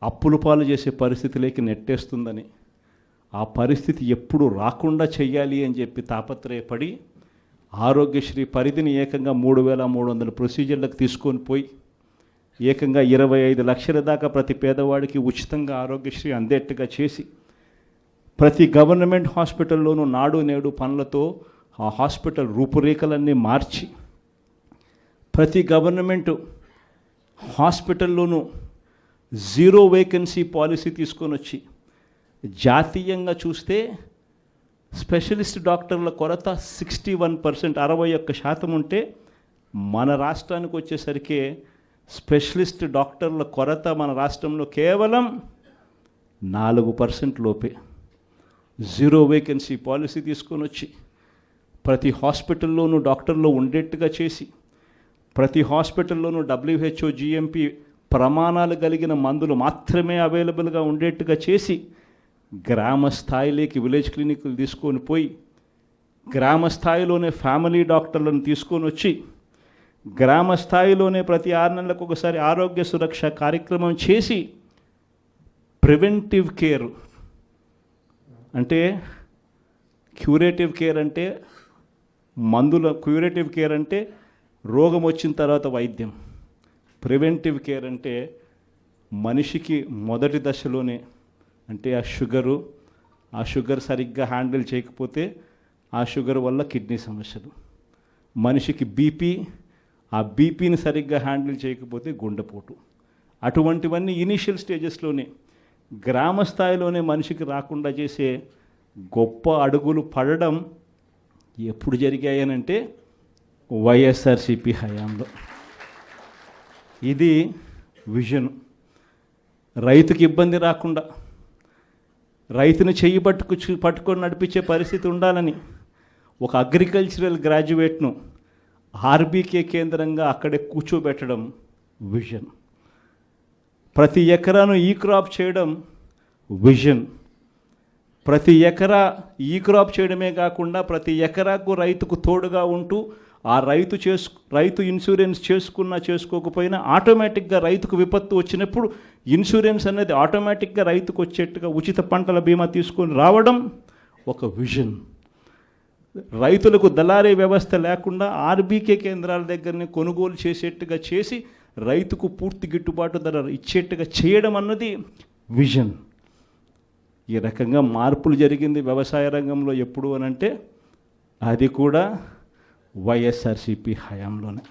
అప్పుల పాలు చేసే పరిస్థితిలోకి నెట్టేస్తుందని, ఆ పరిస్థితి ఎప్పుడు రాకుండా చెయ్యాలి అని చెప్పి తాపత్రయపడి ఆరోగ్యశ్రీ పరిధిని ఏకంగా 3,300 ప్రొసీజర్లకు తీసుకొని పోయి ఏకంగా 25 లక్షల దాకా ప్రతి పేదవాడికి ఉచితంగా ఆరోగ్యశ్రీ అందేట్టుగా చేసి ప్రతి గవర్నమెంట్ హాస్పిటల్లోనూ నాడు నేడు పనులతో ఆ హాస్పిటల్ రూపురేఖలన్నీ మార్చి ప్రతి గవర్నమెంట్ హాస్పిటల్లోనూ 0 వేకెన్సీ పాలసీ తీసుకొని వచ్చి జాతీయంగా చూస్తే స్పెషలిస్ట్ డాక్టర్ల కొరత 61%, 61% ఉంటే మన రాష్ట్రానికి వచ్చేసరికి స్పెషలిస్ట్ డాక్టర్ల కొరత మన రాష్ట్రంలో కేవలం 4% లోపే. 0 వేకెన్సీ పాలసీ తీసుకొని వచ్చి ప్రతి హాస్పిటల్లోనూ డాక్టర్లు ఉండేట్టుగా చేసి ప్రతి హాస్పిటల్లోనూ WHO GMP ప్రమాణాలు కలిగిన మందులు మాత్రమే అవైలబుల్గా ఉండేట్టుగా చేసి గ్రామ స్థాయిలోకి విలేజ్ క్లినిక్లు తీసుకొని పోయి గ్రామ స్థాయిలోనే ఫ్యామిలీ డాక్టర్లను తీసుకొని వచ్చి గ్రామ స్థాయిలోనే ప్రతి 6 నెలలకు ఒకసారి ఆరోగ్య సురక్ష కార్యక్రమం చేసి ప్రివెంటివ్ కేర్ అంటే క్యూరేటివ్ కేర్ అంటే క్యూరేటివ్ కేర్ అంటే రోగం వచ్చిన తర్వాత వైద్యం. ప్రివెంటివ్ కేర్ అంటే మనిషికి మొదటి దశలోనే అంటే ఆ షుగర్ సరిగ్గా హ్యాండిల్ చేయకపోతే ఆ షుగర్ వల్ల కిడ్నీ సమస్యలు, మనిషికి బీపీ, ఆ బీపీని సరిగ్గా హ్యాండిల్ చేయకపోతే గుండెపోటు, అటువంటివన్నీ ఇనీషియల్ స్టేజెస్లోనే గ్రామ స్థాయిలోనే మనిషికి రాకుండా చేసే గొప్ప అడుగులు పడడం ఎప్పుడు జరిగాయనంటే వైఎస్ఆర్సీపీ హయాంలో. ఇది విజన్. రైతుకి ఇబ్బంది రాకుండా రైతుని చెయ్యి పట్టుకొని నడిపించే పరిస్థితి ఉండాలని ఒక అగ్రికల్చరల్ గ్రాడ్యుయేట్ను ఆర్బీకే కేంద్రంగా అక్కడే కూర్చోబెట్టడం విజన్. ప్రతి ఎకరాను ఈ క్రాప్ చేయడం విజన్. ప్రతి ఎకరా ఈ క్రాప్ చేయడమే కాకుండా ప్రతి ఎకరాకు రైతుకు తోడుగా ఉంటూ ఆ రైతు ఇన్సూరెన్స్ చేసుకోకపోయినా ఆటోమేటిక్గా రైతుకు విపత్తు వచ్చినప్పుడు ఇన్సూరెన్స్ అనేది ఆటోమేటిక్గా రైతుకు వచ్చేట్టుగా ఉచిత పంటల బీమా తీసుకొని రావడం ఒక విజన్. రైతులకు దళారీ వ్యవస్థ లేకుండా ఆర్బీకే కేంద్రాల దగ్గరనే కొనుగోలు చేసేట్టుగా చేసి రైతుకు పూర్తి గిట్టుబాటు ధర ఇచ్చేట్టుగా చేయడం అన్నది విజన్. ఈ రకంగా మార్పులు జరిగింది వ్యవసాయ రంగంలో ఎప్పుడు అనంటే అది కూడా వైఎస్ఆర్సీపీ హయాంలోనే.